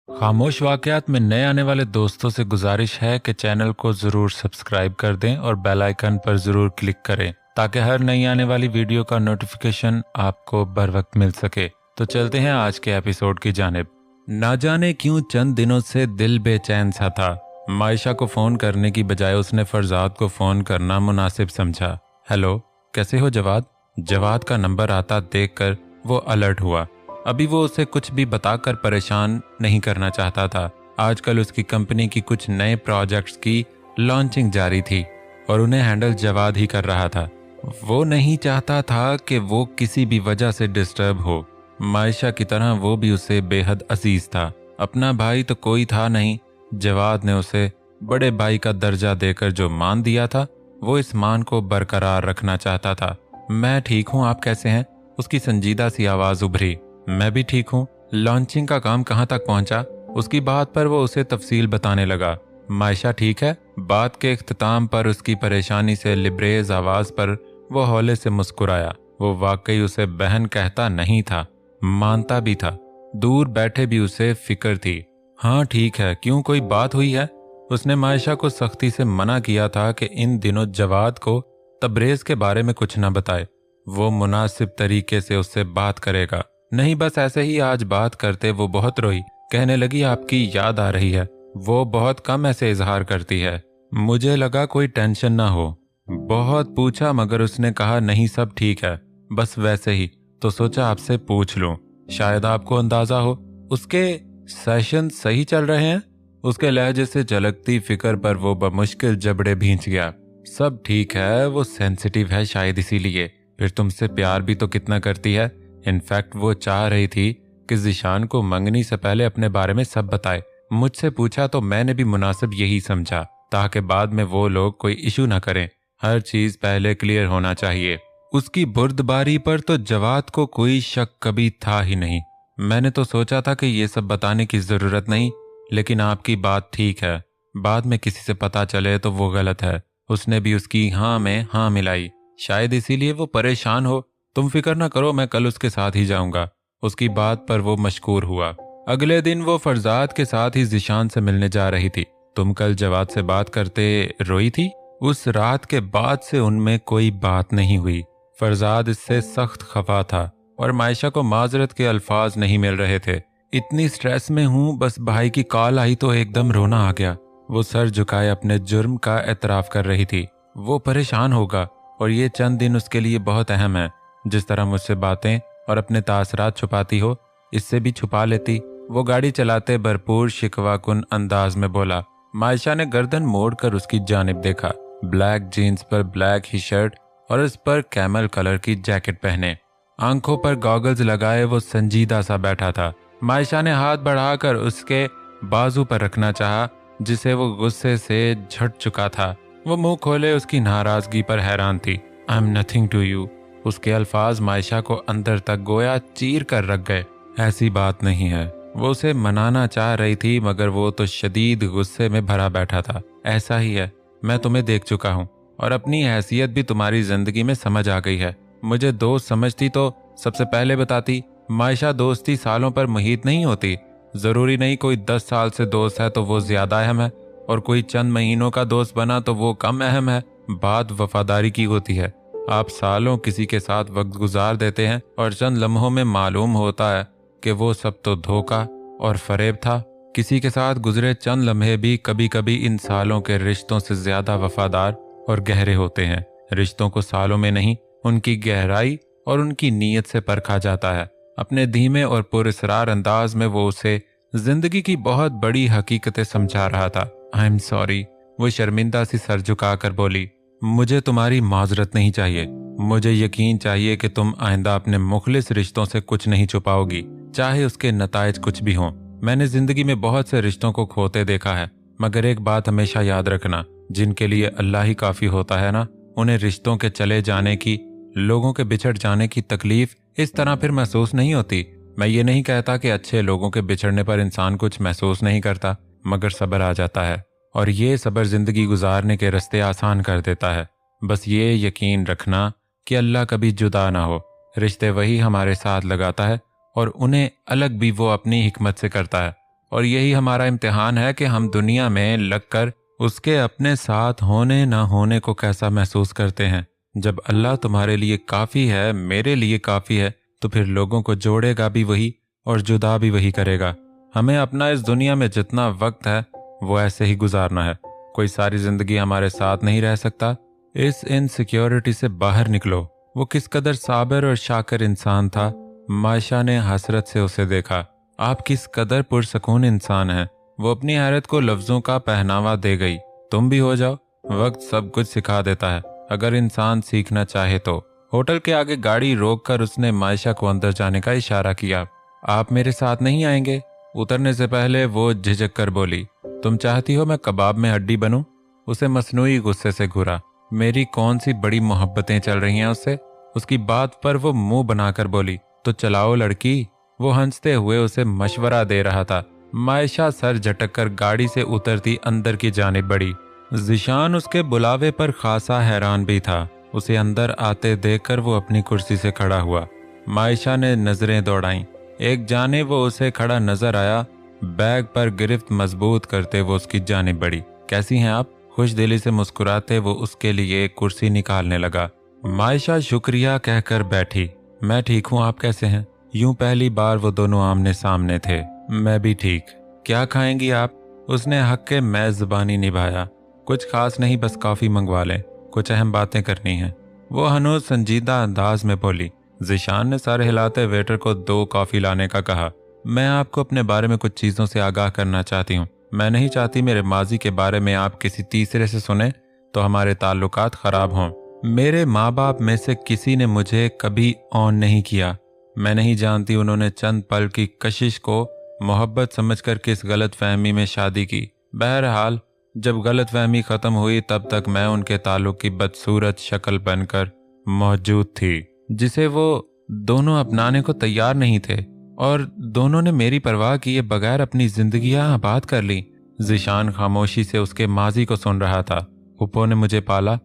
खामोश वाकयात में नए आने वाले दोस्तों से गुजारिश है कि चैनल को ज़रूर सब्सक्राइब कर दें और बेल आइकन पर ज़रूर क्लिक करें ताकि हर नई आने वाली वीडियो का नोटिफिकेशन आपको बर वक्त मिल सके। तो चलते हैं आज के एपिसोड की जानिब। ना जाने क्यों चंद दिनों से दिल बेचैन सा था। मायशा को फ़ोन करने की बजाय उसने फरजाद को फ़ोन करना मुनासिब समझा। हेलो, कैसे हो जवाद? जवाद का नंबर आता देखकर वो अलर्ट हुआ। अभी वो उसे कुछ भी बताकर परेशान नहीं करना चाहता था। आजकल उसकी कंपनी की कुछ नए प्रोजेक्ट्स की लॉन्चिंग जारी थी और उन्हें हैंडल जवाद ही कर रहा था। वो नहीं चाहता था कि वो किसी भी वजह से डिस्टर्ब हो। मायशा की तरह वो भी उसे बेहद अजीज था। अपना भाई तो कोई था नहीं। जवाद ने उसे बड़े भाई का दर्जा देकर जो मान दिया था, वो इस मान को बरकरार रखना चाहता था। मैं ठीक हूँ, आप कैसे हैं? उसकी संजीदा सी आवाज उभरी। मैं भी ठीक हूँ। लॉन्चिंग का काम कहाँ तक पहुँचा? उसकी बात पर वो उसे तफसील बताने लगा। मायशा ठीक है? बात के इख्तिताम पर उसकी परेशानी से लिब्रेज आवाज पर वो हौले से मुस्कुराया। वो वाकई उसे बहन कहता नहीं था, मानता भी था। दूर बैठे भी उसे फिक्र थी। हाँ ठीक है, क्यों, कोई बात हुई है? उसने मायशा को सख्ती से मना किया था कि इन दिनों जवाद को तबरेज के बारे में कुछ न बताए। वो मुनासिब तरीके से उससे बात करेगा। नहीं, बस ऐसे ही आज बात करते वो बहुत रोई। कहने लगी आपकी याद आ रही है। वो बहुत कम ऐसे इजहार करती है। मुझे लगा कोई टेंशन ना हो। बहुत पूछा मगर उसने कहा नहीं, सब ठीक है, बस वैसे ही। तो सोचा आपसे पूछ लूं, शायद आपको अंदाजा हो। उसके सेशन सही चल रहे हैं? उसके लहजे से झलकती फिक्र पर वो बमुश्किल जबड़े भींच गया। सब ठीक है, वो सेंसिटिव है शायद इसीलिए। फिर तुमसे प्यार भी तो कितना करती है। इनफैक्ट वो चाह रही थी कि ज़ीशान को मंगनी से पहले अपने बारे में सब बताए। मुझसे पूछा तो मैंने भी मुनासिब यही समझा ताकि बाद में वो लोग कोई इशू ना करें। हर चीज पहले क्लियर होना चाहिए। उसकी बुर्दबारी पर तो जवाद को कोई शक कभी था ही नहीं। मैंने तो सोचा था कि ये सब बताने की जरूरत नहीं, लेकिन आपकी बात ठीक है। बाद में किसी से पता चले तो वो गलत है। उसने भी उसकी हाँ में हाँ मिलाई। शायद इसीलिए वो परेशान हो। तुम फिक्र ना करो, मैं कल उसके साथ ही जाऊंगा। उसकी बात पर वो मशकूर हुआ। अगले दिन वो फरजाद के साथ ही ज़ीशान से मिलने जा रही थी। तुम कल जवाद से बात करते रोई थी। उस रात के बाद से उनमें कोई बात नहीं हुई। फरजाद इससे सख्त खफा था और मायशा को माजरत के अल्फाज नहीं मिल रहे थे। इतनी स्ट्रेस में हूँ, बस भाई की कॉल आई तो एकदम रोना आ गया। वो सर झुकाए अपने जुर्म का एतराफ कर रही थी। वो परेशान होगा और ये चंद दिन उसके लिए बहुत अहम है। जिस तरह मुझसे बातें और अपने तासरात छुपाती हो, इससे भी छुपा लेती। वो गाड़ी चलाते भरपूर शिकवाकुन अंदाज में बोला। मायशा ने गर्दन मोड़कर उसकी जानिब देखा। ब्लैक जीन्स पर ब्लैक ही शर्ट और इस पर कैमल कलर की जैकेट पहने, आंखों पर गॉगल्स लगाए वो संजीदा सा बैठा था। मायशा ने हाथ बढ़ाकर उसके बाजू पर रखना चाहा, जिसे वो गुस्से से झट चुका था। वो मुंह खोले उसकी नाराजगी पर हैरान थी। I am nothing to you. उसके अल्फाज मायशा को अंदर तक गोया चीर कर रख गए। ऐसी बात नहीं है। वो उसे मनाना चाह रही थी मगर वो तो शदीद गुस्से में भरा बैठा था। ऐसा ही है, मैं तुम्हें देख चुका हूँ और अपनी हैसियत भी तुम्हारी जिंदगी में समझ आ गई है। मुझे दोस्त समझती तो सबसे पहले बताती। मायशा, दोस्ती सालों पर मुहित नहीं होती। जरूरी नहीं कोई 10 साल से दोस्त है तो वो ज्यादा अहम है और कोई चंद महीनों का दोस्त बना तो वो कम अहम है। बात वफादारी की होती है। आप सालों किसी के साथ वक्त गुजार देते हैं और चंद लम्हों में मालूम होता है कि वो सब तो धोखा और फरेब था। किसी के साथ गुजरे चंद लम्हे भी कभी कभी इन सालों के रिश्तों से ज्यादा वफादार और गहरे होते हैं। रिश्तों को सालों में नहीं, उनकी गहराई और उनकी नीयत से परखा जाता है। अपने धीमे और पुरस्रार अंदाज में वो उसे जिंदगी की बहुत बड़ी हकीकतें समझा रहा था। I am sorry. वो शर्मिंदा सी सर झुकाकर बोली। मुझे तुम्हारी माजरत नहीं चाहिए। मुझे यकीन चाहिए कि तुम आइंदा अपने मुखलिस रिश्तों से कुछ नहीं छुपाओगी, चाहे उसके नतायज कुछ भी हों। मैंने जिंदगी में बहुत से रिश्तों को खोते देखा है, मगर एक बात हमेशा याद रखना, जिनके लिए अल्लाह ही काफी होता है ना, उन्हें रिश्तों के चले जाने की, लोगों के बिछड़ जाने की तकलीफ इस तरह फिर महसूस नहीं होती। मैं ये नहीं कहता कि अच्छे लोगों के बिछड़ने पर इंसान कुछ महसूस नहीं करता, मगर सब्र आ जाता है और ये सब्र जिंदगी गुजारने के रास्ते आसान कर देता है। बस ये यकीन रखना कि अल्लाह कभी जुदा ना हो। रिश्ते वही हमारे साथ लगाता है और उन्हें अलग भी वो अपनी हिकमत से करता है और यही हमारा इम्तिहान है कि हम दुनिया में लगकर उसके अपने साथ होने ना होने को कैसा महसूस करते हैं। जब अल्लाह तुम्हारे लिए काफ़ी है, मेरे लिए काफ़ी है, तो फिर लोगों को जोड़ेगा भी वही और जुदा भी वही करेगा। हमें अपना इस दुनिया में जितना वक्त है वो ऐसे ही गुजारना है। कोई सारी जिंदगी हमारे साथ नहीं रह सकता। इस इनसिक्योरिटी से बाहर निकलो। वो किस कदर साबिर और शाकर इंसान था। मायशा ने हसरत से उसे देखा। आप किस कदर पुरसकून इंसान हैं। वो अपनी हैरत को लफ्जों का पहनावा दे गई। तुम भी हो जाओ। वक्त सब कुछ सिखा देता है अगर इंसान सीखना चाहे तो। होटल के आगे गाड़ी रोककर उसने मायशा को अंदर जाने का इशारा किया। आप मेरे साथ नहीं आएंगे? उतरने से पहले वो झिझक कर बोली, तुम चाहती हो मैं कबाब में हड्डी बनूं? उसे मसनूई गुस्से से घूरा। मेरी कौन सी बड़ी मोहब्बतें चल रही हैं उससे? उसकी बात पर वो मुंह बनाकर बोली, तो चलाओ लड़की। वो हंसते हुए उसे मशवरा दे रहा था। मायशा सर झटककर गाड़ी से उतरती अंदर की जानिब बढ़ी। जिशान उसके बुलावे पर खासा हैरान भी था। उसे अंदर आते देखकर वो अपनी कुर्सी से खड़ा हुआ। मायशा ने नजरें दौड़ाईं। एक जाने वो उसे खड़ा नजर आया। बैग पर गिरफ्त मजबूत करते वो उसकी जानिब बढ़ी। कैसी हैं आप? खुश दिली से मुस्कुराते वो उसके लिए कुर्सी निकालने लगा। मायशा शुक्रिया कहकर बैठी। मैं ठीक हूँ, आप कैसे हैं? यूं पहली बार वो दोनों आमने सामने थे। मैं भी ठीक। क्या खाएंगी आप? उसने हक के मेज़बानी निभाया। कुछ खास नहीं, बस कॉफ़ी मंगवा लें, कुछ अहम बातें करनी हैं। वो हनूज संजीदा अंदाज में बोली। जिशान ने सर हिलाते वेटर को 2 कॉफ़ी लाने का कहा। मैं आपको अपने बारे में कुछ चीज़ों से आगाह करना चाहती हूँ। मैं नहीं चाहती मेरे माजी के बारे में आप किसी तीसरे से सुने तो हमारे ताल्लुकात ख़राब हों। मेरे माँ बाप में से किसी ने मुझे कभी ऑन नहीं किया। मैं नहीं जानती उन्होंने चंद पल की कशिश को मोहब्बत समझकर किस गलत फहमी में शादी की। बहरहाल जब गलत फहमी ख़त्म हुई तब तक मैं उनके ताल्लुक की बदसूरत शक्ल बनकर मौजूद थी, जिसे वो दोनों अपनाने को तैयार नहीं थे, और दोनों ने मेरी परवाह किए बगैर अपनी जिंदगियां आबाद कर ली। जिशान खामोशी से उसके माजी को सुन रहा था। फूफो ने मुझे पाला,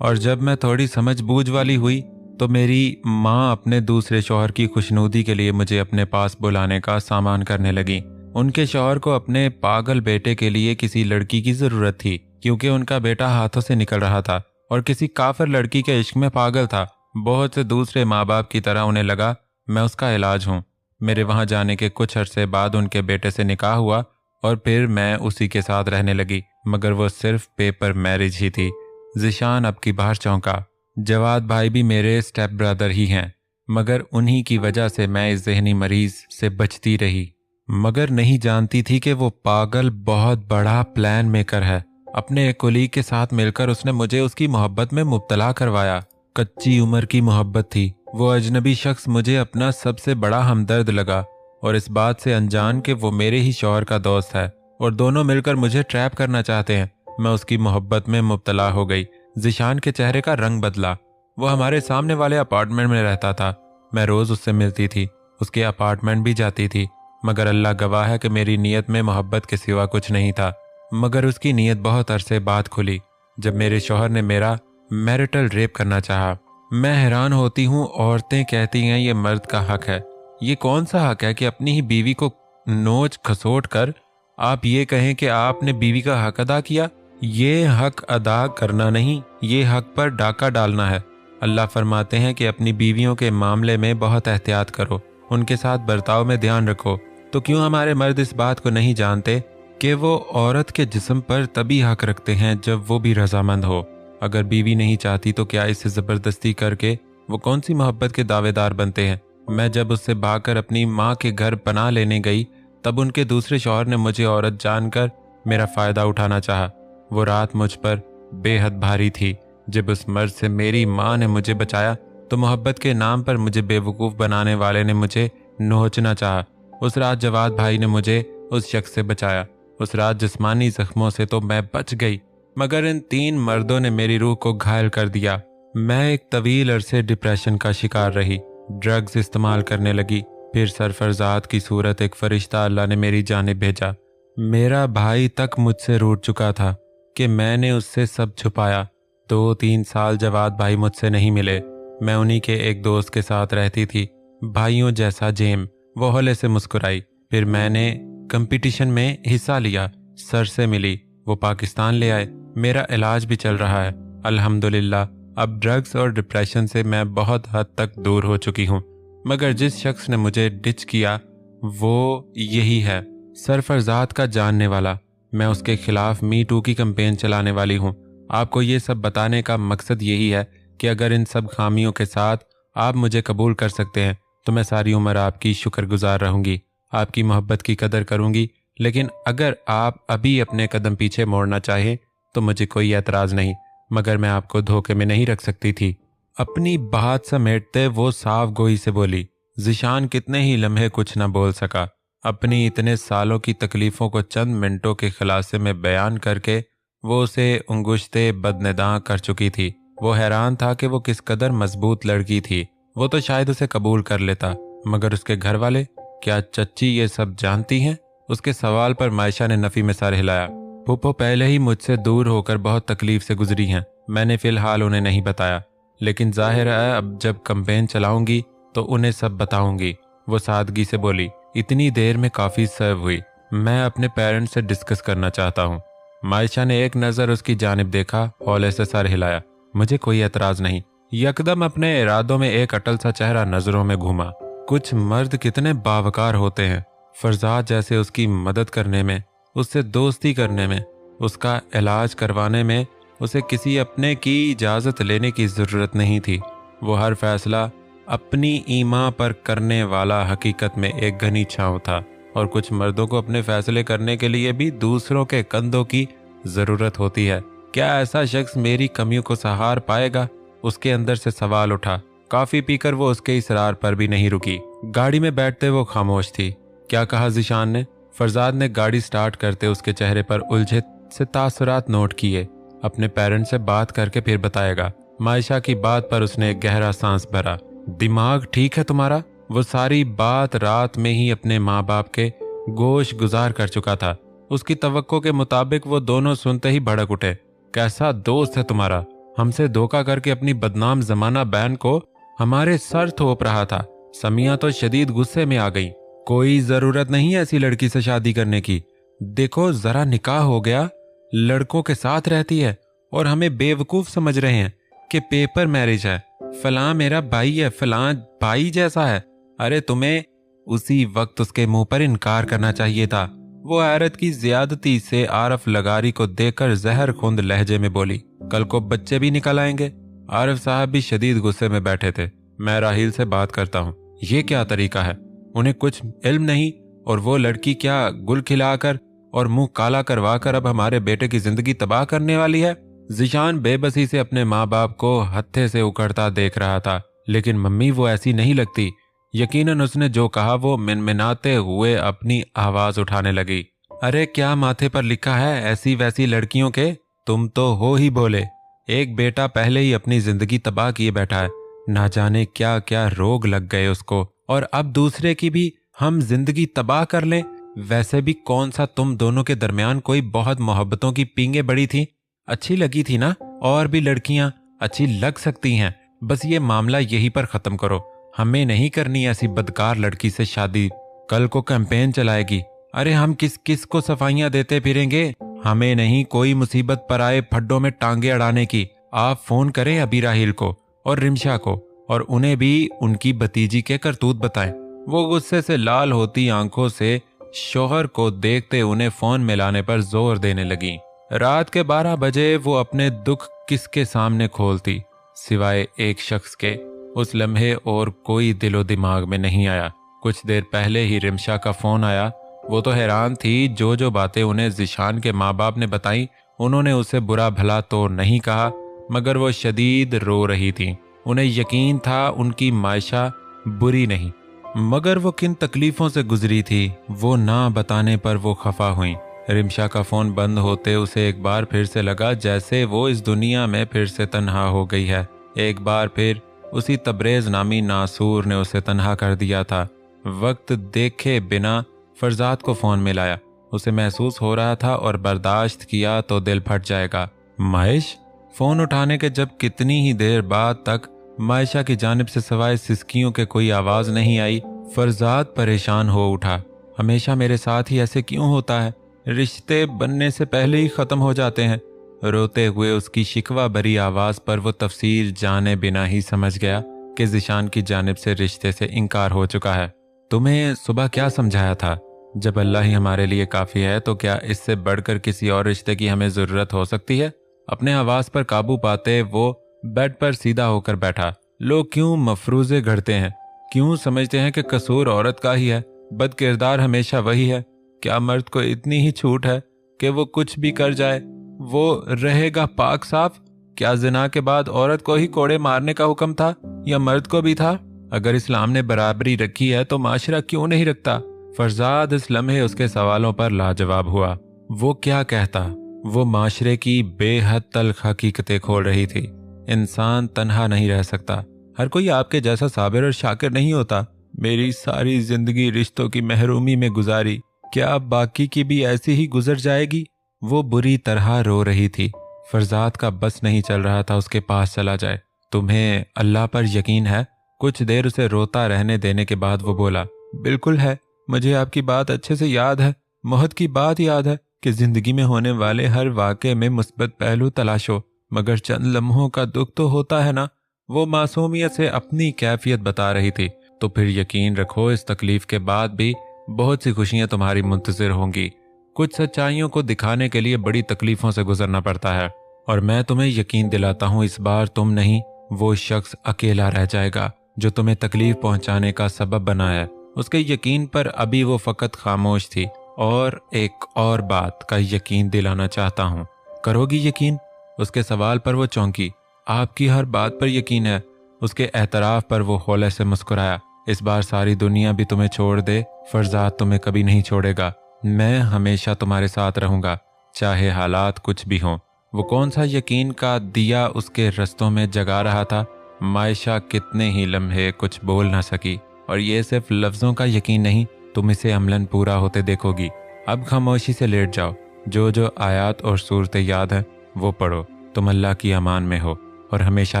और जब मैं थोड़ी समझ बूझ वाली हुई तो मेरी माँ अपने दूसरे शौहर की खुशनुदी के लिए मुझे अपने पास बुलाने का सामान करने लगी। उनके शौहर को अपने पागल बेटे के लिए किसी लड़की की जरूरत थी, क्योंकि उनका बेटा हाथों से निकल रहा था और किसी काफिर लड़की के इश्क में पागल था। बहुत से दूसरे माँ बाप की तरह उन्हें लगा मैं उसका इलाज हूँ। मेरे वहां जाने के कुछ अरसे बाद उनके बेटे से निकाह हुआ और फिर मैं उसी के साथ रहने लगी, मगर वो सिर्फ पेपर मैरिज ही थी। जिशान अब की बार चौंका। जवाद भाई भी मेरे स्टेप ब्रदर ही हैं, मगर उन्हीं की वजह से मैं इस जहनी मरीज से बचती रही। मगर नहीं जानती थी कि वो पागल बहुत बड़ा प्लान मेकर है। अपने एक कोलीग के साथ मिलकर उसने मुझे उसकी मोहब्बत में मुब्तला करवाया। कच्ची उम्र की मोहब्बत थी। वो अजनबी शख्स मुझे अपना सबसे बड़ा हमदर्द लगा, और इस बात से अनजान कि वो मेरे ही शौहर का दोस्त है और दोनों मिलकर मुझे ट्रैप करना चाहते हैं। मैं उसकी मोहब्बत में मुब्तला हो गई। जिशान के चेहरे का रंग बदला। वो हमारे सामने वाले अपार्टमेंट में रहता था। मैं रोज उससे मिलती थी, उसके अपार्टमेंट भी जाती थी, मगर अल्लाह गवाह है कि मेरी नीयत में मोहब्बत के सिवा कुछ नहीं था। मगर उसकी नीयत बहुत अरसे बाद खुली, जब मेरे शौहर ने मेरा मैरिटल रेप करना चाहा। मैं हैरान होती हूँ, औरतें कहती हैं ये मर्द का हक है। ये कौन सा हक है कि अपनी ही बीवी को नोच खसोट कर आप ये कहें कि आपने बीवी का हक अदा किया? ये हक अदा करना नहीं, ये हक पर डाका डालना है। अल्लाह फरमाते हैं कि अपनी बीवियों के मामले में बहुत एहतियात करो, उनके साथ बर्ताव में ध्यान रखो। तो क्यों हमारे मर्द इस बात को नहीं जानते कि वो औरत के जिस्म पर तभी हक रखते हैं जब वो भी रजामंद हो। अगर बीवी नहीं चाहती तो क्या इससे ज़बरदस्ती करके वो कौन सी मोहब्बत के दावेदार बनते हैं? मैं जब उससे भागकर अपनी माँ के घर पनाह लेने गई तब उनके दूसरे शौहर ने मुझे औरत जानकर मेरा फ़ायदा उठाना चाहा। वो रात मुझ पर बेहद भारी थी। जब उस मर्द से मेरी माँ ने मुझे बचाया तो मोहब्बत के नाम पर मुझे बेवकूफ़ बनाने वाले ने मुझे नोचना चाहा। उस रात जवाद भाई ने मुझे उस शख्स से बचाया। उस रात जिस्मानी जख्मों से तो मैं बच गई, मगर इन 3 मर्दों ने मेरी रूह को घायल कर दिया। मैं एक तवील अरसे डिप्रेशन का शिकार रही, ड्रग्स इस्तेमाल करने लगी। फिर सरफरजाद की सूरत एक फरिश्ता अल्लाह ने मेरी जानिब भेजा। मेरा भाई तक मुझसे रूठ चुका था कि मैंने उससे सब छुपाया। 2-3 साल जवाद भाई मुझसे नहीं मिले। मैं उन्हीं के एक दोस्त के साथ रहती थी, भाइयों जैसा जेम। वो हौले से मुस्कुराई। फिर मैंने कंपटीशन में हिस्सा लिया, सर से मिली, वो पाकिस्तान ले आए, मेरा इलाज भी चल रहा है अल्हम्दुलिल्लाह। अब ड्रग्स और डिप्रेशन से मैं बहुत हद तक दूर हो चुकी हूँ। मगर जिस शख्स ने मुझे डिच किया वो यही है, सर फरजाद का जानने वाला। मैं उसके खिलाफ मी टू की कैंपेन चलाने वाली हूँ। आपको ये सब बताने का मकसद यही है कि अगर इन सब खामियों के साथ आप मुझे कबूल कर सकते हैं तो मैं सारी उम्र आपकी शुक्रगुजार रहूंगी, आपकी मोहब्बत की कदर करूंगी। लेकिन अगर आप अभी अपने कदम पीछे मोड़ना चाहें तो मुझे कोई एतराज़ नहीं, मगर मैं आपको धोखे में नहीं रख सकती थी। अपनी बात समेटते वो साफ गोई से बोली। ज़िशान कितने ही लम्हे कुछ न बोल सका। अपनी इतने सालों की तकलीफ़ों को चंद मिनटों के खुलासे में बयान करके वो उसे अंगुश्ते बदनिदां कर चुकी थी। वो हैरान था कि वो किस कदर मजबूत लड़की थी। वो तो शायद उसे कबूल कर लेता, मगर उसके घर वाले, क्या चच्ची ये सब जानती हैं? उसके सवाल पर मायशा ने नफ़ी में सर हिलाया। फूफो पहले ही मुझसे दूर होकर बहुत तकलीफ से गुजरी हैं। मैंने फ़िलहाल उन्हें नहीं बताया, लेकिन जाहिर है अब जब कैंपेन चलाऊंगी तो उन्हें सब बताऊंगी। वो सादगी से बोली। इतनी देर में काफ़ी सर्व हुई, मैं अपने पेरेंट्स से डिस्कस करना चाहता हूँ। मायशा ने एक नज़र उसकी जानिब देखा, हौले से सर हिलाया। मुझे कोई एतराज़ नहीं। यकदम अपने इरादों में एक अटल सा चेहरा नज़रों में घूमा। कुछ मर्द कितने बावकार होते हैं। फरजाद जैसे उसकी मदद करने में, उससे दोस्ती करने में, उसका इलाज करवाने में उसे किसी अपने की इजाज़त लेने की ज़रूरत नहीं थी। वो हर फैसला अपनी ईमा पर करने वाला हकीकत में एक घनी छांव था। और कुछ मर्दों को अपने फैसले करने के लिए भी दूसरों के कंधों की ज़रूरत होती है। क्या ऐसा शख्स मेरी कमियों को सहार पाएगा? उसके अंदर से सवाल उठा। काफ़ी पीकर वो उसके इसरार पर भी नहीं रुकी। गाड़ी में बैठते वो खामोश थी। क्या कहा ज़िशान ने? फरजाद ने गाड़ी स्टार्ट करते उसके चेहरे पर उलझे से तासुरात नोट किए। अपने पेरेंट्स से बात करके फिर बताएगा। मायशा की बात पर उसने एक गहरा सांस भरा। दिमाग ठीक है तुम्हारा? वो सारी बात रात में ही अपने माँ बाप के गोश गुजार कर चुका था। उसकी तवक्को के मुताबिक वो दोनों सुनते ही भड़क उठे। कैसा दोस्त है तुम्हारा? हमसे धोखा करके अपनी बदनाम जमाना बहन को हमारे सर थोप रहा था। समिया तो शदीद गुस्से में आ गई। कोई जरूरत नहीं ऐसी लड़की से शादी करने की। देखो जरा निकाह हो गया, लड़कों के साथ रहती है और हमें बेवकूफ समझ रहे हैं कि पेपर मैरिज है। फलां मेरा भाई है, फलां भाई जैसा है। अरे तुम्हें उसी वक्त उसके मुंह पर इनकार करना चाहिए था। वो हैरत की ज्यादती से आरफ लगारी को देखकर जहर खुंद लहजे में बोली। कल को बच्चे भी निकल आएंगे। आरिफ साहब भी शदीद गुस्से में बैठे थे। मैं राहिल से बात करता हूँ। ये क्या तरीका है? उन्हें कुछ इल्म नहीं और वो लड़की क्या गुल खिलाकर और मुंह काला करवा कर अब हमारे बेटे की जिंदगी तबाह करने वाली है। ज़िशान बेबसी से अपने माँ बाप को हत्थे से उकड़ता देख रहा था। लेकिन मम्मी वो ऐसी नहीं लगती। यकीनन उसने जो कहा वो मिनमिनाते हुए अपनी आवाज उठाने लगी। अरे क्या माथे पर लिखा है ऐसी वैसी लड़कियों के? तुम तो हो ही बोले। एक बेटा पहले ही अपनी जिंदगी तबाह किए बैठा है। ना जाने क्या क्या रोग लग गए उसको, और अब दूसरे की भी हम जिंदगी तबाह कर लें। वैसे भी कौन सा तुम दोनों के दरमियान कोई बहुत मोहब्बतों की पींगे बड़ी थी? अच्छी लगी थी ना? और भी लड़कियां अच्छी लग सकती हैं। बस ये मामला यहीं पर खत्म करो। हमें नहीं करनी ऐसी बदकार लड़की से शादी। कल को कैंपेन चलाएगी। अरे हम किस किस को सफाइयां देते फिरेंगे? हमें नहीं कोई मुसीबत पर आए फड्डों में टांगे अड़ाने की। आप फोन करें अभी राहिल को और रिमशा को, और उन्हें भी उनकी भतीजी के करतूत बताएं। वो गुस्से से लाल होती आंखों से शोहर को देखते उन्हें फोन मिलाने पर जोर देने लगी। रात के 12 बजे वो अपने दुख किसके सामने खोलती सिवाय एक शख्स के? उस लम्हे और कोई दिलो दिमाग में नहीं आया। कुछ देर पहले ही रिमशा का फोन आया। वो तो हैरान थी। जो बातें उन्हें ज़िशान के माँ बाप ने बताई उन्होंने उसे बुरा भला तो नहीं कहा, मगर वो शदीद रो रही थी। उन्हें यकीन था उनकी मायशा बुरी नहीं, मगर वो किन तकलीफों से गुजरी थी वो ना बताने पर वो खफा हुई। रिमशा का फोन बंद होते उसे एक बार फिर से लगा जैसे वो इस दुनिया में फिर से तन्हा हो गई है। एक बार फिर उसी तबरेज नामी नासूर ने उसे तन्हा कर दिया था। वक्त देखे बिना फरजाद को फोन मिलाया। उसे महसूस हो रहा था और बर्दाश्त किया तो दिल फट जाएगा। महेश? फोन उठाने के जब कितनी ही देर बाद तक मायशा की जानिब से सवाए सिसकियों के कोई आवाज नहीं आई, फरजाद परेशान हो उठा। हमेशा मेरे साथ ही ऐसे क्यों होता है? रिश्ते बनने से पहले ही ख़त्म हो जाते हैं। रोते हुए उसकी शिकवा भरी आवाज़ पर वो तफसीर जाने बिना ही समझ गया कि ज़ीशान की जानिब से रिश्ते से इनकार हो चुका है। तुम्हें सुबह क्या समझाया था? जब अल्लाह ही हमारे लिए काफ़ी है तो क्या इससे बढ़कर किसी और रिश्ते की हमें ज़रूरत हो सकती है? अपने आवाज़ पर काबू पाते वो बेड पर सीधा होकर बैठा। लोग क्यों मफरूज़े घड़ते हैं? क्यों समझते हैं कि कसूर औरत का ही है? बदकिरदार हमेशा वही है। क्या मर्द को इतनी ही छूट है कि वो कुछ भी कर जाए, वो रहेगा पाक साफ? क्या जिना के बाद औरत को ही कोड़े मारने का हुक्म था या मर्द को भी था? अगर इस्लाम ने बराबरी रखी है तो माशरा क्यों नहीं रखता? फरजाद इस लम्हे उसके सवालों पर लाजवाब हुआ। वो क्या कहता? वो माशरे की बेहद तल्ख हकीकतें खोल रही थी। इंसान तन्हा नहीं रह सकता। हर कोई आपके जैसा साबिर और शाकिर नहीं होता। मेरी सारी जिंदगी रिश्तों की महरूमी में गुजारी, क्या बाकी की भी ऐसी ही गुजर जाएगी? वो बुरी तरह रो रही थी। फरजाद का बस नहीं चल रहा था उसके पास चला जाए। तुम्हें अल्लाह पर यकीन है? कुछ देर उसे रोता रहने देने के बाद वो बोला, बिल्कुल है। मुझे आपकी बात अच्छे से याद है। मोहत की बात याद है कि जिंदगी में होने वाले हर वाक़े में मुस्बत पहलू तलाशो, मगर चंद लम्हों का दुख तो होता है ना। वो मासूमियत से अपनी कैफियत बता रही थी। तो फिर यकीन रखो, इस तकलीफ के बाद भी बहुत सी खुशियां तुम्हारी मुंतजिर होंगी। कुछ सच्चाइयों को दिखाने के लिए बड़ी तकलीफों से गुजरना पड़ता है, और मैं तुम्हें यकीन दिलाता हूँ इस बार तुम नहीं, वो शख्स अकेला रह जाएगा जो तुम्हें तकलीफ पहुंचाने का सबब बना है। उसके यकीन पर अभी वो फकत खामोश थी। और एक और बात का यकीन दिलाना चाहता हूँ, करोगी यकीन? उसके सवाल पर वो चौंकी। आपकी हर बात पर यकीन है। उसके एतराफ पर वो हौले से मुस्कुराया। इस बार सारी दुनिया भी तुम्हें छोड़ दे, फरजाद तुम्हें कभी नहीं छोड़ेगा। मैं हमेशा तुम्हारे साथ रहूंगा, चाहे हालात कुछ भी हों। वो कौन सा यकीन का दिया उसके रस्तों में जगा रहा था? मायशा कितने ही लम्हे कुछ बोल ना सकी, और ये सिर्फ लफ्जों का यकीन नहीं, तुम इसे अमलन पूरा होते देखोगी। अब खामोशी से लेट जाओ। जो जो आयात और सूरतें याद है वो पढ़ो। तुम अल्लाह की अमान में हो और हमेशा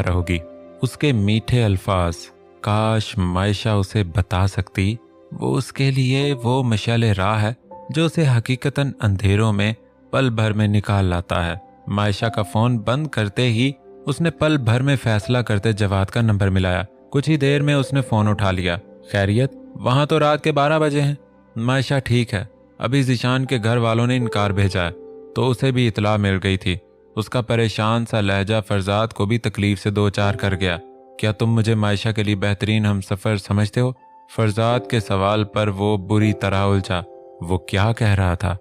रहोगी। उसके मीठे अल्फाज, काश मायशा उसे बता सकती वो उसके लिए वो मशाले राह है जो उसे हकीकतन अंधेरों में पल भर में निकाल लाता है। मायशा का फोन बंद करते ही उसने पल भर में फैसला करते जवाद का नंबर मिलाया। कुछ ही देर में उसने फोन उठा लिया। खैरियत? वहां तो रात के 12 बजे हैं। मायशा ठीक है, अभी ज़ीशान के घर वालों ने इनकार भेजा है, तो उसे भी इतला मिल गई थी। उसका परेशान सा लहजा फरजाद को भी तकलीफ से दो चार कर गया। क्या तुम मुझे मायशा के लिए बेहतरीन हमसफर समझते हो? फरजाद के सवाल पर वो बुरी तरह उलझा। वो क्या कह रहा था?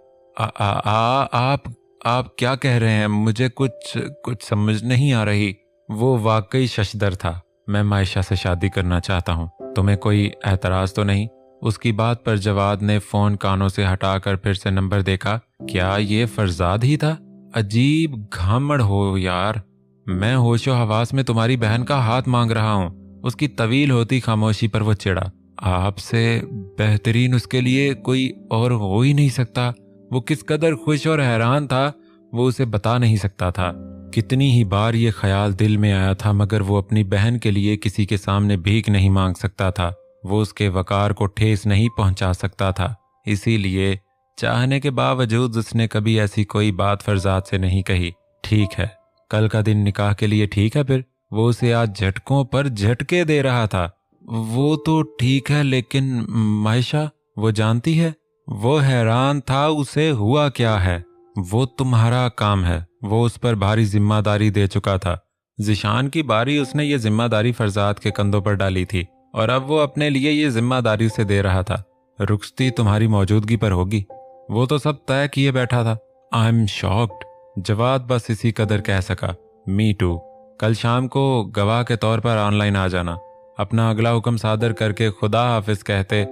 आप क्या कह रहे हैं? मुझे कुछ समझ नहीं आ रही। वो वाकई शशदर था। मैं मायशा से शादी करना चाहता हूँ। तुम्हें कोई एतराज तो नहीं? उसकी बात पर जवाद ने फोन कानों से हटाकर फिर से नंबर देखा। क्या ये फरजाद ही था? अजीब घामड़ हो यार। मैं होशो हवास में तुम्हारी बहन का हाथ मांग रहा हूँ। उसकी तवील होती खामोशी पर वो चिढ़ा। आपसे बेहतरीन उसके लिए कोई और हो ही नहीं सकता। वो किस कदर खुश और हैरान था वो उसे बता नहीं सकता था। कितनी ही बार ये ख्याल दिल में आया था, मगर वो अपनी बहन के लिए किसी के सामने भीख नहीं मांग सकता था। वो उसके वकार को ठेस नहीं पहुंचा सकता था। इसीलिए चाहने के बावजूद उसने कभी ऐसी कोई बात फरजाद से नहीं कही। ठीक है, कल का दिन निकाह के लिए ठीक है। फिर वो उसे आज झटकों पर झटके दे रहा था। वो तो ठीक है, लेकिन मायशा? वो जानती है? वो हैरान था उसे हुआ क्या है। वो तुम्हारा काम है। वो उस पर भारी जिम्मेदारी दे चुका था। ज़ीशान की बारी, उसने ये जिम्मेदारी फरजाद के कंधों पर डाली थी, और अब वो अपने लिए ये जिम्मेदारी उसे दे रहा था। रुखसती तुम्हारी मौजूदगी पर होगी, वो तो सब तय किए बैठा था। I am shocked. जवाद बस इसी कदर कह सका। Me too. कल शाम को गवाह के तौर पर ऑनलाइन आ जाना। अपना अगला हुक्म सादर करके खुदा हाफिज कहते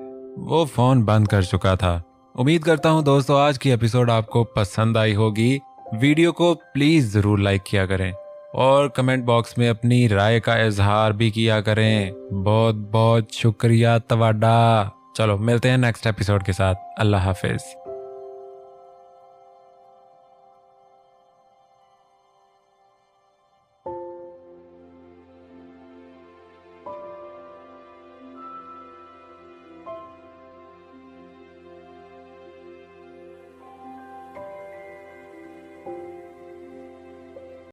वो फोन बंद कर चुका था। उम्मीद करता हूं दोस्तों आज की एपिसोड आपको पसंद आई होगी। वीडियो को प्लीज जरूर लाइक किया करें और कमेंट बॉक्स में अपनी राय का इजहार भी किया करें। बहुत बहुत शुक्रिया तवाडा। चलो मिलते हैं नेक्स्ट एपिसोड के साथ। अल्लाह हाफिज।